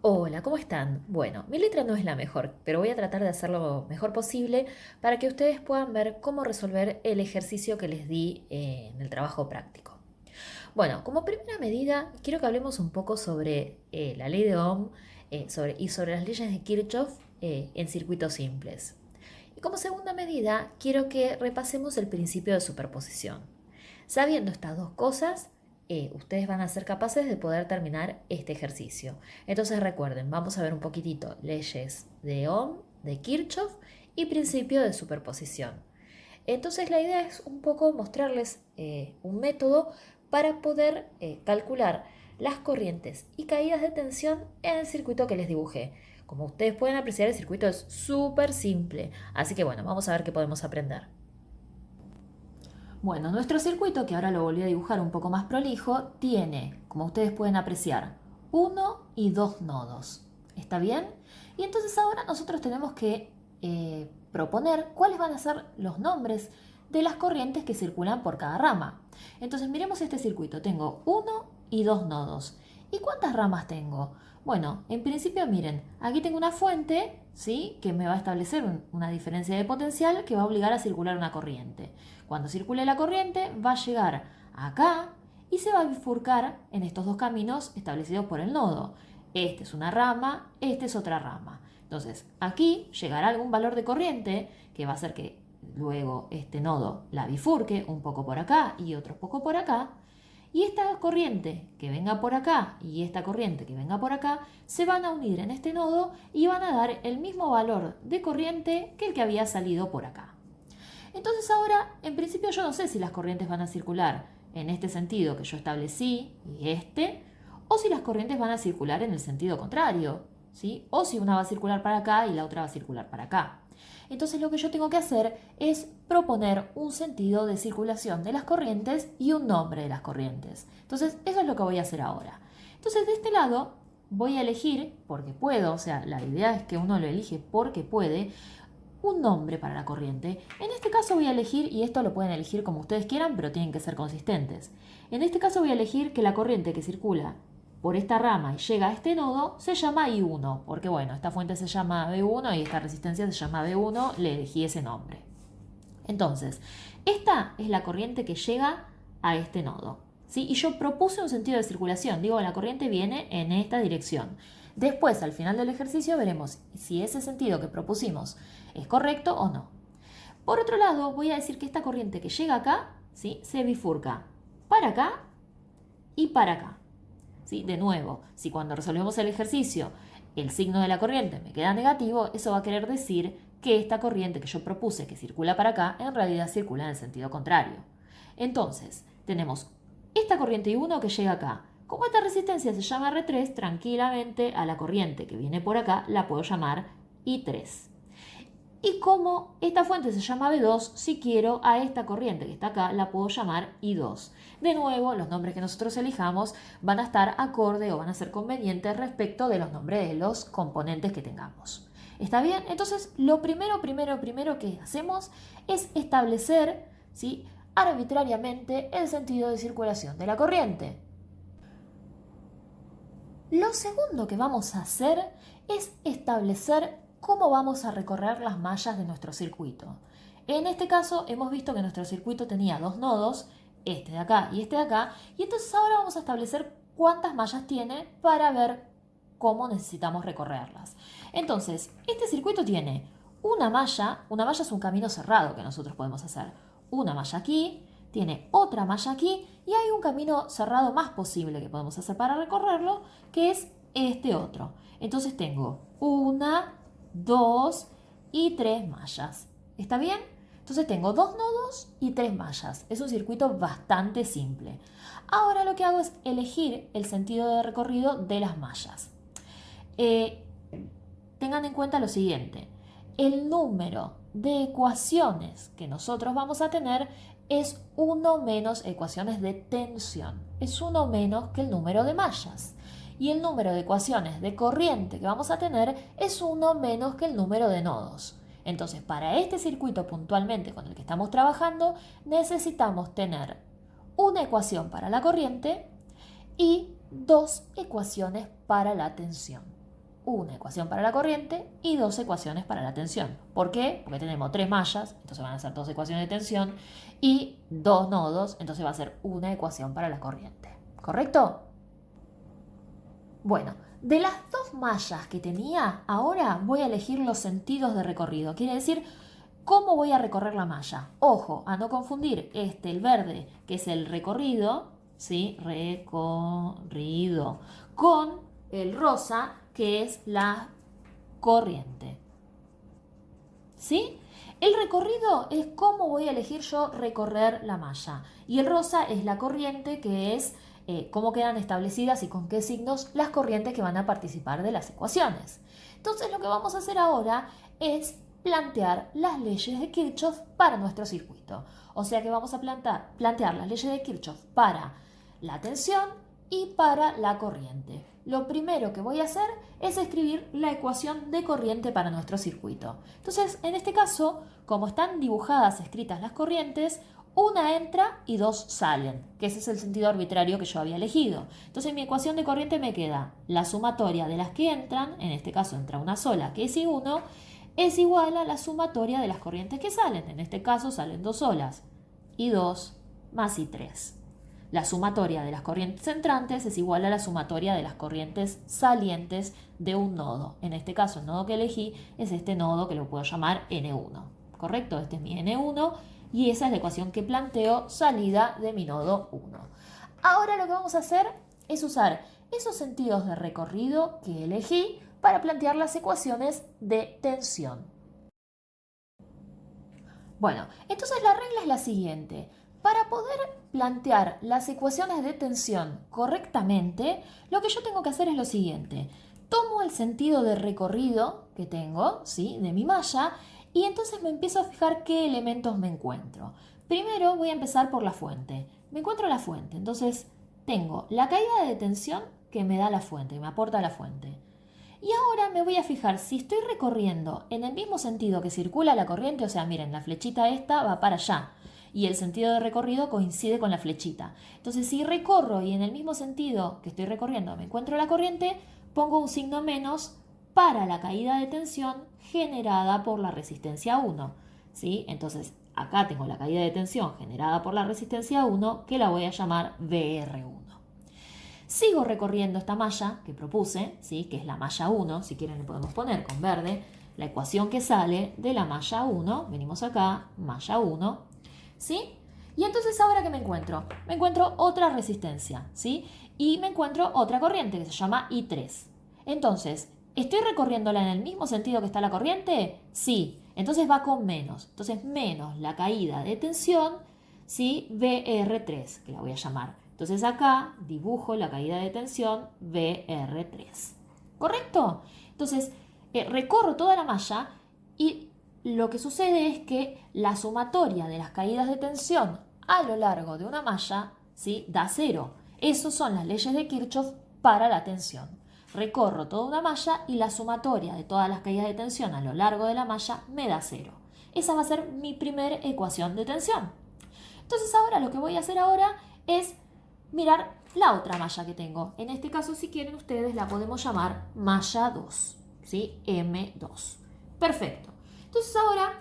Hola, ¿cómo están? Bueno, mi letra no es la mejor, pero voy a tratar de hacerlo lo mejor posible para que ustedes puedan ver cómo resolver el ejercicio que les di en el trabajo práctico. Bueno, como primera medida, quiero que hablemos un poco sobre la ley de Ohm y sobre las leyes de Kirchhoff en circuitos simples. Y como segunda medida, quiero que repasemos el principio de superposición. Sabiendo estas dos cosas, ustedes van a ser capaces de poder terminar este ejercicio. Entonces recuerden, vamos a ver un poquitito leyes de Ohm, de Kirchhoff y principio de superposición. Entonces la idea es un poco mostrarles un método para poder calcular las corrientes y caídas de tensión en el circuito que les dibujé. Como ustedes pueden apreciar, el circuito es súper simple. Así que bueno, vamos a ver qué podemos aprender. Bueno, nuestro circuito, que ahora lo volví a dibujar un poco más prolijo, tiene, como ustedes pueden apreciar, uno y dos nodos. ¿Está bien? Y entonces ahora nosotros tenemos que proponer cuáles van a ser los nombres de las corrientes que circulan por cada rama. Entonces miremos este circuito. Tengo uno y dos nodos. ¿Y cuántas ramas tengo? Bueno, en principio miren, aquí tengo una fuente, ¿sí? Que me va a establecer una diferencia de potencial que va a obligar a circular una corriente. Cuando circule la corriente va a llegar acá y se va a bifurcar en estos dos caminos establecidos por el nodo. Este es una rama, este es otra rama. Entonces aquí llegará algún valor de corriente que va a hacer que luego este nodo la bifurque un poco por acá y otro poco por acá. Y esta corriente que venga por acá y esta corriente que venga por acá se van a unir en este nodo y van a dar el mismo valor de corriente que el que había salido por acá. Entonces ahora, en principio yo no sé si las corrientes van a circular en este sentido que yo establecí y o si las corrientes van a circular en el sentido contrario, ¿sí? O si una va a circular para acá y la otra va a circular para acá. Entonces lo que yo tengo que hacer es proponer un sentido de circulación de las corrientes y un nombre de las corrientes. Entonces eso es lo que voy a hacer ahora. Entonces de este lado voy a elegir, porque puedo, o sea, la idea es que uno lo elige porque puede, un nombre para la corriente. En este caso voy a elegir, y esto lo pueden elegir como ustedes quieran, pero tienen que ser consistentes. En este caso voy a elegir que la corriente que circula por esta rama y llega a este nodo se llama I1, porque bueno, esta fuente se llama B1 y esta resistencia se llama B1, le elegí ese nombre. Entonces, esta es la corriente que llega a este nodo, ¿sí? Y yo propuse un sentido de circulación, digo, la corriente viene en esta dirección. Después, al final del ejercicio, veremos si ese sentido que propusimos es correcto o no. Por otro lado, voy a decir que esta corriente que llega acá, ¿sí? Se bifurca para acá y para acá. ¿Sí? De nuevo, si cuando resolvemos el ejercicio el signo de la corriente me queda negativo, eso va a querer decir que esta corriente que yo propuse que circula para acá, en realidad circula en el sentido contrario. Entonces, tenemos esta corriente I1 que llega acá. Como esta resistencia se llama R3, tranquilamente a la corriente que viene por acá la puedo llamar I3. Y como esta fuente se llama B2, si quiero a esta corriente que está acá la puedo llamar I2. De nuevo, los nombres que nosotros elijamos van a estar acorde o van a ser convenientes respecto de los nombres de los componentes que tengamos. ¿Está bien? Entonces, lo primero que hacemos es establecer, ¿sí?, arbitrariamente el sentido de circulación de la corriente. Lo segundo que vamos a hacer es establecer cómo vamos a recorrer las mallas de nuestro circuito. En este caso hemos visto que nuestro circuito tenía dos nodos, este de acá y este de acá, y entonces ahora vamos a establecer cuántas mallas tiene para ver cómo necesitamos recorrerlas. Entonces, este circuito tiene una malla es un camino cerrado que nosotros podemos hacer. Una malla aquí, tiene otra malla aquí y hay un camino cerrado más posible que podemos hacer para recorrerlo, que es este otro. Entonces tengo una, dos y tres mallas. ¿Está bien? Entonces tengo dos nodos y tres mallas. Es un circuito bastante simple. Ahora lo que hago es elegir el sentido de recorrido de las mallas. Tengan en cuenta lo siguiente. El número de ecuaciones que nosotros vamos a tener es uno menos ecuaciones de tensión. Es uno menos que el número de mallas. Y el número de ecuaciones de corriente que vamos a tener es uno menos que el número de nodos. Entonces, para este circuito puntualmente con el que estamos trabajando, necesitamos tener una ecuación para la corriente y dos ecuaciones para la tensión. una ecuación para la corriente y dos ecuaciones para la tensión. ¿Por qué? Porque tenemos tres mallas, entonces van a ser dos ecuaciones de tensión, y dos nodos, entonces va a ser una ecuación para la corriente. ¿Correcto? Bueno, de las dos mallas que tenía, ahora voy a elegir los sentidos de recorrido. Quiere decir, ¿cómo voy a recorrer la malla? Ojo, a no confundir el verde, que es el recorrido, ¿sí? Recorrido, con el rosa, que es la corriente. ¿Sí? El recorrido es cómo voy a elegir yo recorrer la malla. Y el rosa es la corriente, que es cómo quedan establecidas y con qué signos las corrientes que van a participar de las ecuaciones. Entonces lo que vamos a hacer ahora es plantear las leyes de Kirchhoff para nuestro circuito. O sea que vamos a plantear las leyes de Kirchhoff para la tensión y para la corriente. Lo primero que voy a hacer es escribir la ecuación de corriente para nuestro circuito. Entonces, en este caso, como están dibujadas, escritas las corrientes, una entra y dos salen, que ese es el sentido arbitrario que yo había elegido. Entonces, mi ecuación de corriente me queda la sumatoria de las que entran, en este caso entra una sola, que es I1, es igual a la sumatoria de las corrientes que salen. En este caso salen dos solas, I2 más I3. La sumatoria de las corrientes entrantes es igual a la sumatoria de las corrientes salientes de un nodo. En este caso, el nodo que elegí es este nodo que lo puedo llamar N1. ¿Correcto? Este es mi N1 y esa es la ecuación que planteo salida de mi nodo 1. Ahora lo que vamos a hacer es usar esos sentidos de recorrido que elegí para plantear las ecuaciones de tensión. Bueno, entonces la regla es la siguiente. Para poder plantear las ecuaciones de tensión correctamente, lo que yo tengo que hacer es lo siguiente. Tomo el sentido de recorrido que tengo, ¿sí?, de mi malla, y entonces me empiezo a fijar qué elementos me encuentro. Primero voy a empezar por la fuente. Me encuentro la fuente, entonces tengo la caída de tensión que me da la fuente, que me aporta la fuente. Y ahora me voy a fijar si estoy recorriendo en el mismo sentido que circula la corriente, o sea, miren, la flechita esta va para allá y el sentido de recorrido coincide con la flechita. Entonces, si recorro y en el mismo sentido que estoy recorriendo me encuentro la corriente, pongo un signo menos para la caída de tensión generada por la resistencia 1. ¿Sí? Entonces, acá tengo la caída de tensión generada por la resistencia 1, que la voy a llamar VR1. Sigo recorriendo esta malla que propuse, ¿sí?, que es la malla 1, si quieren le podemos poner con verde la ecuación que sale de la malla 1, venimos acá, malla 1, ¿sí? Y entonces ahora ¿qué me encuentro? Me encuentro otra resistencia, ¿sí? Y me encuentro otra corriente que se llama I3. Entonces, ¿estoy recorriéndola en el mismo sentido que está la corriente? Sí, entonces va con menos. Entonces menos la caída de tensión, ¿sí?, VR3, que la voy a llamar. Entonces acá dibujo la caída de tensión VR3. ¿Correcto? Entonces recorro toda la malla y lo que sucede es que la sumatoria de las caídas de tensión a lo largo de una malla, ¿sí?, da cero. Esas son las leyes de Kirchhoff para la tensión. Recorro toda una malla y la sumatoria de todas las caídas de tensión a lo largo de la malla me da cero. Esa va a ser mi primera ecuación de tensión. Entonces ahora lo que voy a hacer ahora es mirar la otra malla que tengo. En este caso, si quieren ustedes, la podemos llamar malla 2, ¿sí? M2. Perfecto. Entonces ahora,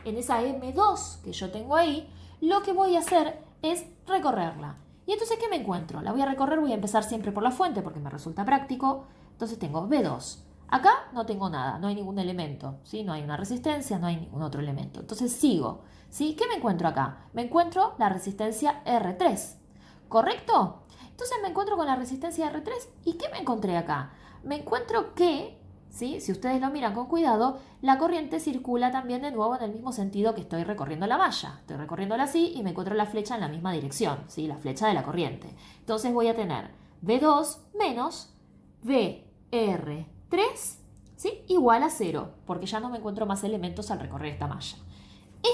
en esa M2 que yo tengo ahí, lo que voy a hacer es recorrerla. Y entonces, ¿qué me encuentro? La voy a recorrer, voy a empezar siempre por la fuente porque me resulta práctico. Entonces tengo B2. Acá no tengo nada, no hay ningún elemento, ¿sí? No hay una resistencia, no hay ningún otro elemento. Entonces sigo, ¿sí? ¿Qué me encuentro acá? Me encuentro la resistencia R3. ¿Correcto? Entonces me encuentro con la resistencia R3. ¿Y qué me encontré acá? Me encuentro que, ¿sí?, si ustedes lo miran con cuidado, la corriente circula también de nuevo en el mismo sentido que estoy recorriendo la malla. Estoy recorriéndola así y me encuentro la flecha en la misma dirección, ¿sí?, la flecha de la corriente. Entonces voy a tener V2 menos VR3, ¿sí?, igual a 0, porque ya no me encuentro más elementos al recorrer esta malla.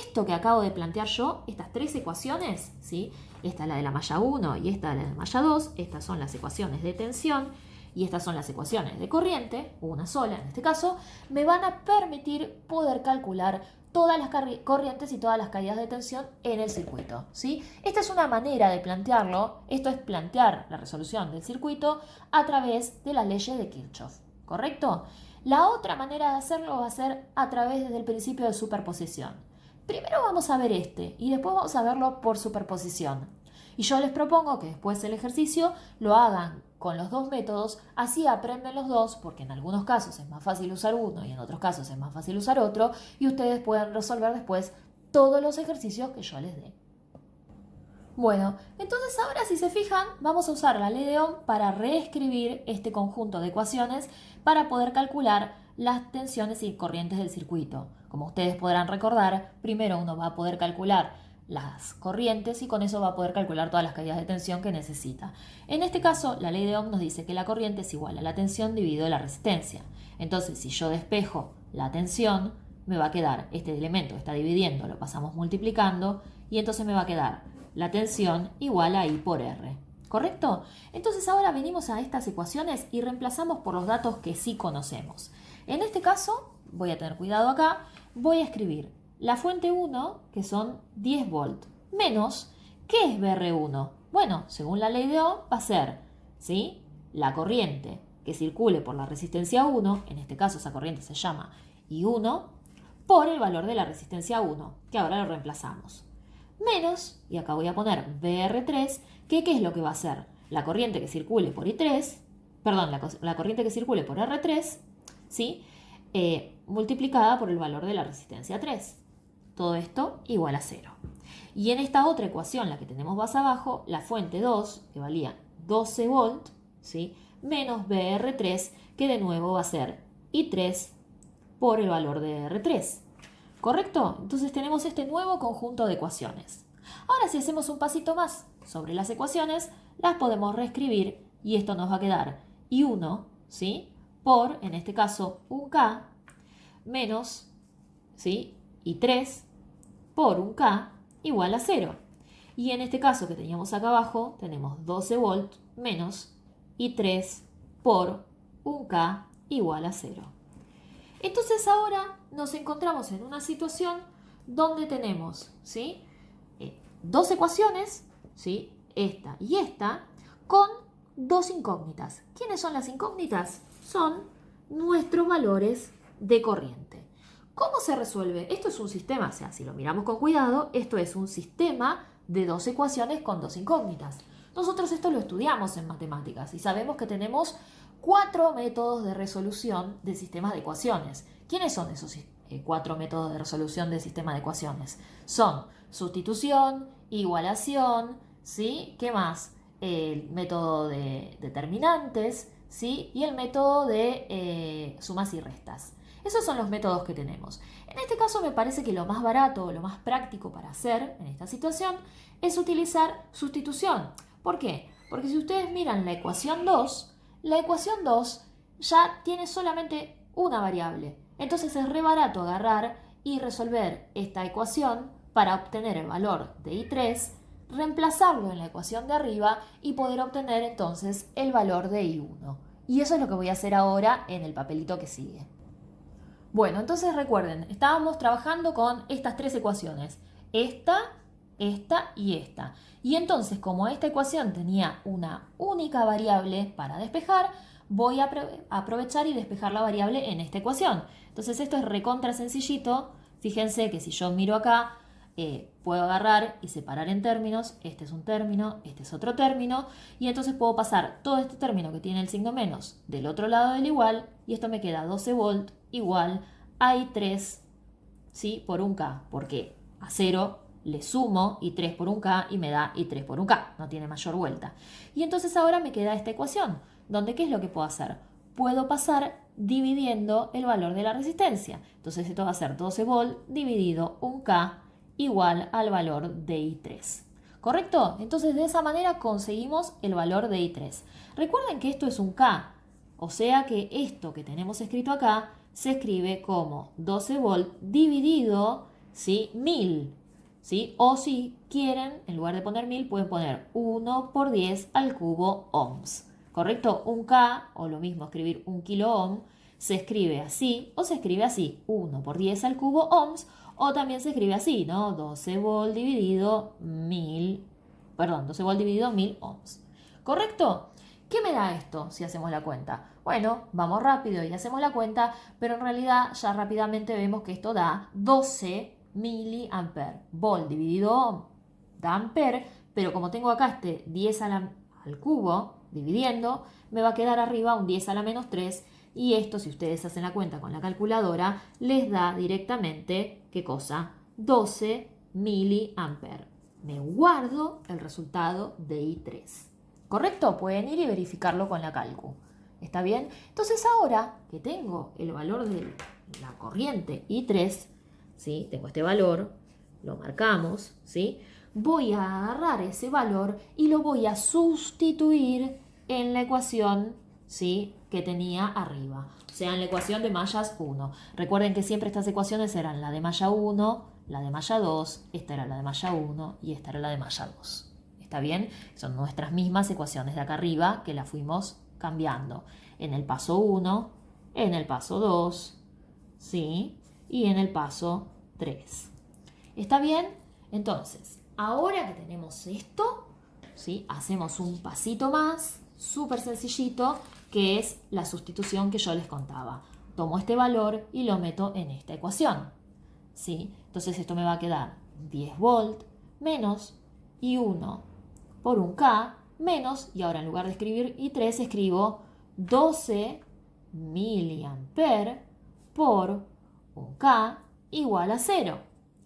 Esto que acabo de plantear yo, estas tres ecuaciones, ¿sí?, esta es la de la malla 1 y esta es la de la malla 2, estas son las ecuaciones de tensión y estas son las ecuaciones de corriente, una sola en este caso, me van a permitir poder calcular todas las corrientes y todas las caídas de tensión en el circuito, ¿sí? Esta es una manera de plantearlo, esto es plantear la resolución del circuito a través de las leyes de Kirchhoff. ¿correcto? La otra manera de hacerlo va a ser a través del principio de superposición. Primero vamos a ver este y después vamos a verlo por superposición. Y yo les propongo que después el ejercicio lo hagan con los dos métodos, así aprenden los dos, porque en algunos casos es más fácil usar uno y en otros casos es más fácil usar otro, y ustedes pueden resolver después todos los ejercicios que yo les dé. Bueno, entonces ahora si se fijan, vamos a usar la ley de Ohm para reescribir este conjunto de ecuaciones para poder calcular las tensiones y corrientes del circuito. Como ustedes podrán recordar, primero uno va a poder calcular las corrientes y con eso va a poder calcular todas las caídas de tensión que necesita. En este caso, la ley de Ohm nos dice que la corriente es igual a la tensión dividido la resistencia. Entonces, si yo despejo la tensión, me va a quedar este elemento que está dividiendo, lo pasamos multiplicando y entonces me va a quedar la tensión igual a I por R. ¿Correcto? Entonces ahora venimos a estas ecuaciones y reemplazamos por los datos que sí conocemos. En este caso, voy a tener cuidado acá, voy a escribir la fuente 1, que son 10 volt, menos, ¿qué es BR1? Bueno, según la ley de Ohm va a ser, ¿sí?, la corriente que circule por la resistencia 1, en este caso esa corriente se llama I1, por el valor de la resistencia 1, que ahora lo reemplazamos. Menos, y acá voy a poner BR3, que ¿qué es lo que va a hacer? La corriente que circule por I3, perdón, la corriente que circule por R3, ¿sí?, multiplicada por el valor de la resistencia 3. Todo esto igual a 0. Y en esta otra ecuación, la que tenemos más abajo, la fuente 2, que valía 12 volt, ¿sí?, menos BR3, que de nuevo va a ser I3 por el valor de R3. ¿Correcto? Entonces tenemos este nuevo conjunto de ecuaciones. Ahora si hacemos un pasito más sobre las ecuaciones, las podemos reescribir y esto nos va a quedar I1, ¿sí?, por, en este caso, un K, menos, ¿sí?, I3 por un K igual a 0. Y en este caso que teníamos acá abajo, tenemos 12 volt menos I3 por un K igual a 0. Entonces ahora nos encontramos en una situación donde tenemos, ¿sí?, dos ecuaciones, ¿sí?, esta y esta, con dos incógnitas. ¿Quiénes son las incógnitas? Son nuestros valores de corriente. ¿Cómo se resuelve? Esto es un sistema, o sea, si lo miramos con cuidado, esto es un sistema de dos ecuaciones con dos incógnitas. Nosotros esto lo estudiamos en matemáticas y sabemos que tenemos 4 métodos de resolución de sistemas de ecuaciones. ¿Quiénes son esos 4 métodos de resolución de sistema de ecuaciones? Son sustitución, igualación, ¿sí?, ¿qué más? El método de determinantes, ¿sí?, y el método de sumas y restas. Esos son los métodos que tenemos. En este caso me parece que lo más barato o lo más práctico para hacer en esta situación es utilizar sustitución. ¿Por qué? Porque si ustedes miran la ecuación 2 ya tiene solamente una variable. Entonces es re barato agarrar y resolver esta ecuación para obtener el valor de I3, reemplazarlo en la ecuación de arriba y poder obtener entonces el valor de I1. Y eso es lo que voy a hacer ahora en el papelito que sigue. Bueno, entonces recuerden, estábamos trabajando con estas 3 ecuaciones. Esta y esta. Y entonces, como esta ecuación tenía una única variable para despejar, voy a aprovechar y despejar la variable en esta ecuación. Entonces esto es recontra sencillito. Fíjense que si yo miro acá, puedo agarrar y separar en términos. Este es un término, este es otro término. Y entonces puedo pasar todo este término que tiene el signo menos del otro lado del igual. Y esto me queda 12 volt igual a I3, ¿sí?, por un K. Porque a 0 le sumo I3 por un K y me da I3 por un K. No tiene mayor vuelta. Y entonces ahora me queda esta ecuación, donde ¿qué es lo que puedo hacer? Puedo pasar dividiendo el valor de la resistencia. Entonces esto va a ser 12 volt dividido un K igual al valor de I3. ¿Correcto? Entonces de esa manera conseguimos el valor de I3. Recuerden que esto es un K, o sea que esto que tenemos escrito acá se escribe como 12 volt dividido, ¿sí?, 1000. ¿Sí? O si quieren, en lugar de poner 1000, pueden poner 1 por 10 al cubo ohms. ¿Correcto? Un K, o lo mismo escribir un kilo ohm, se escribe así o se escribe así, 1 por 10 al cubo ohms, o también se escribe así, ¿no? 12 volt dividido 1000 ohms. ¿Correcto? ¿Qué me da esto si hacemos la cuenta? Bueno, vamos rápido y hacemos la cuenta, pero en realidad ya rápidamente vemos que esto da 12 miliamperes. Volt dividido da ampere, pero como tengo acá este 10 al cubo dividiendo, me va a quedar arriba un 10 a la menos 3 y esto, si ustedes hacen la cuenta con la calculadora, les da directamente, ¿qué cosa? 12 miliamperes. Me guardo el resultado de I3. ¿Correcto? Pueden ir y verificarlo con la calcu. ¿Está bien? Entonces ahora que tengo el valor de la corriente I3, ¿sí? Tengo este valor, lo marcamos, ¿sí? Voy a agarrar ese valor y lo voy a sustituir en la ecuación, ¿sí? Que tenía arriba. O sea, en la ecuación de mallas 1. Recuerden que siempre estas ecuaciones eran la de malla 1, la de malla 2, esta era la de malla 1 y esta era la de malla 2. ¿Está bien? Son nuestras mismas ecuaciones de acá arriba que las fuimos cambiando. En el paso 1, en el paso 2, ¿sí? Y en el paso 3. ¿Está bien? Entonces, ahora que tenemos esto, ¿sí? Hacemos un pasito más, súper sencillito, que es la sustitución que yo les contaba. Tomo este valor y lo meto en esta ecuación, ¿sí? Entonces esto me va a quedar 10 volt menos I1 por un K menos, y ahora en lugar de escribir I3 escribo 12 miliamperes por un K igual a 0.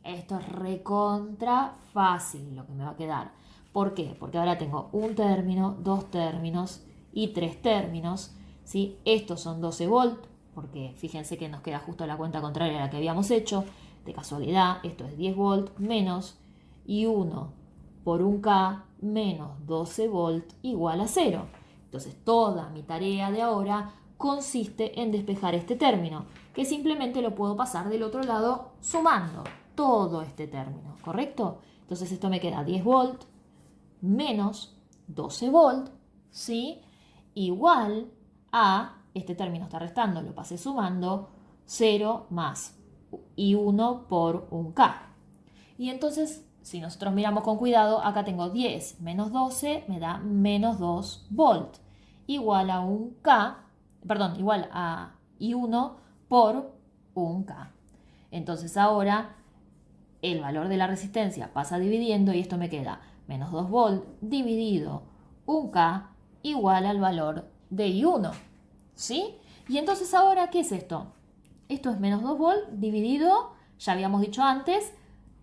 Esto es recontra fácil lo que me va a quedar. ¿Por qué? Porque ahora tengo un término, dos términos y tres términos, ¿sí? Estos son 12 volt, porque fíjense que nos queda justo la cuenta contraria a la que habíamos hecho. De casualidad, esto es 10 volt menos I1 por un K menos 12 volt igual a 0. Entonces toda mi tarea de ahora consiste en despejar este término, que simplemente lo puedo pasar del otro lado sumando todo este término, ¿correcto? Entonces esto me queda 10 volt menos 12 volt, ¿sí? Igual a, este término está restando, lo pasé sumando, 0 más I1 por un K. Y entonces, si nosotros miramos con cuidado, acá tengo 10 menos 12 me da menos 2 volt, igual a un K, perdón, igual a I1 por un K. Entonces ahora el valor de la resistencia pasa dividiendo y esto me queda menos 2 volt dividido un K igual al valor de I1, ¿sí? Y entonces ahora, ¿qué es esto? Esto es menos 2 volt dividido, ya habíamos dicho antes,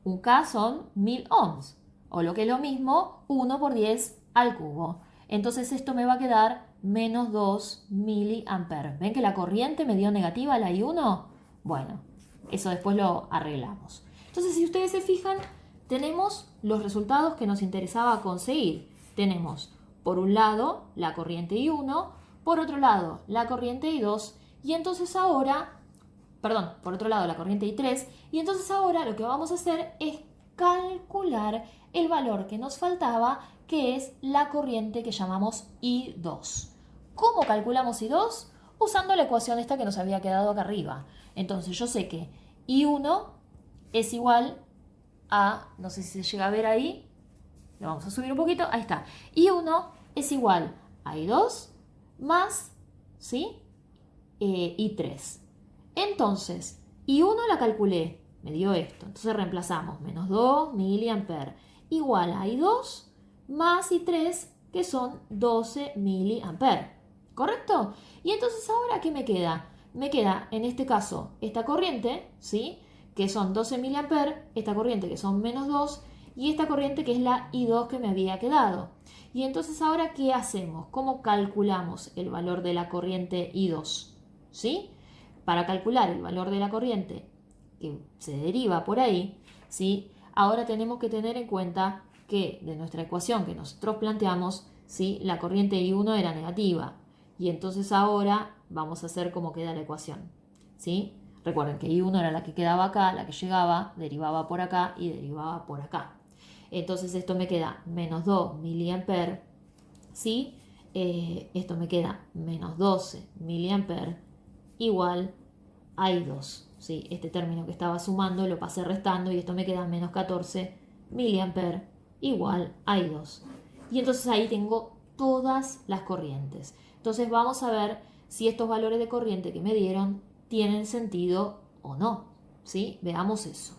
un K son 1000 ohms, o lo que es lo mismo, 1 por 10 al cubo. Entonces esto me va a quedar menos 2 miliamperes. ¿Ven que la corriente me dio negativa la I1? Bueno, eso después lo arreglamos. Entonces, si ustedes se fijan, tenemos los resultados que nos interesaba conseguir. Tenemos, por un lado, la corriente I1, por otro lado, la corriente I2, y entonces ahora, perdón, por otro lado, la corriente I3, y entonces ahora lo que vamos a hacer es calcular el valor que nos faltaba, que es la corriente que llamamos I2. ¿Cómo calculamos I2? Usando la ecuación esta que nos había quedado acá arriba. Entonces yo sé que I1 es igual a, no sé si se llega a ver ahí, lo vamos a subir un poquito, ahí está. I1 es igual a I2 más, ¿sí? I3. Entonces, I1 la calculé, me dio esto. Entonces reemplazamos menos 2 miliamperes igual a I2 más I3, que son 12 miliamperes. ¿Correcto? Y entonces ahora, ¿qué me queda? Me queda, en este caso, esta corriente, ¿sí? Que son 12 miliamperes, esta corriente que son menos 2 y esta corriente que es la I2 que me había quedado. Y entonces ahora, ¿qué hacemos? ¿Cómo calculamos el valor de la corriente I2? ¿Sí? Para calcular el valor de la corriente que se deriva por ahí, ¿sí? Ahora tenemos que tener en cuenta que de nuestra ecuación que nosotros planteamos, ¿sí? La corriente I1 era negativa. Y entonces ahora vamos a hacer cómo queda la ecuación, ¿sí? Recuerden que I1 era la que quedaba acá, la que llegaba, derivaba por acá y derivaba por acá. Entonces esto me queda menos 2 miliamperes, ¿sí? Esto me queda menos 12 miliamperes igual a I2, ¿sí? Este término que estaba sumando lo pasé restando y esto me queda menos 14 miliamperes igual a I2. Y entonces ahí tengo todas las corrientes. Entonces vamos a ver si estos valores de corriente que me dieron tienen sentido o no, ¿sí? Veamos eso.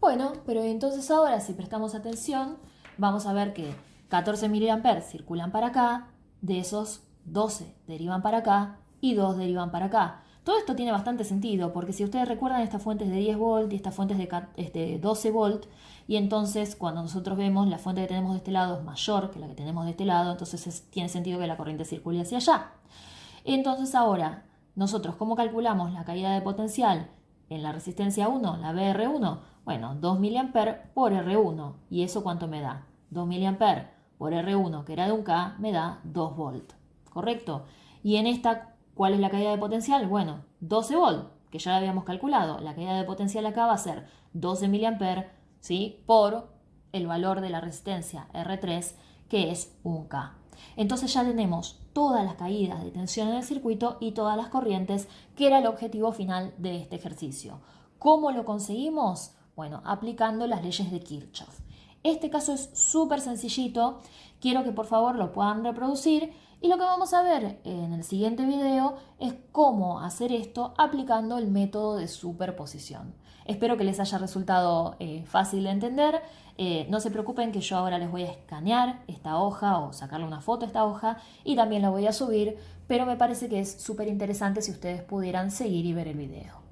Bueno, pero entonces ahora si prestamos atención, vamos a ver que 14 mA circulan para acá, de esos 12 derivan para acá y 2 derivan para acá. Todo esto tiene bastante sentido, porque si ustedes recuerdan, esta fuente es de 10 volt y esta fuente es de 12 volt, y entonces cuando nosotros vemos la fuente que tenemos de este lado es mayor que la que tenemos de este lado, entonces tiene sentido que la corriente circule hacia allá. Entonces ahora, nosotros, ¿cómo calculamos la caída de potencial en la resistencia 1, la BR1? Bueno, 2 mA por R1. ¿Y eso cuánto me da? 2 mA por R1, que era de un K, me da 2 volt. ¿Correcto? Y en esta, ¿cuál es la caída de potencial? Bueno, 12 volt, que ya la habíamos calculado. La caída de potencial acá va a ser 12 mA, ¿sí? Por el valor de la resistencia R3, que es un K. Entonces ya tenemos todas las caídas de tensión en el circuito y todas las corrientes, que era el objetivo final de este ejercicio. ¿Cómo lo conseguimos? Bueno, aplicando las leyes de Kirchhoff. Este caso es súper sencillito, quiero que por favor lo puedan reproducir y lo que vamos a ver en el siguiente video es cómo hacer esto aplicando el método de superposición. Espero que les haya resultado fácil de entender. No se preocupen que yo ahora les voy a escanear esta hoja o sacarle una foto a esta hoja y también la voy a subir, pero me parece que es súper interesante si ustedes pudieran seguir y ver el video.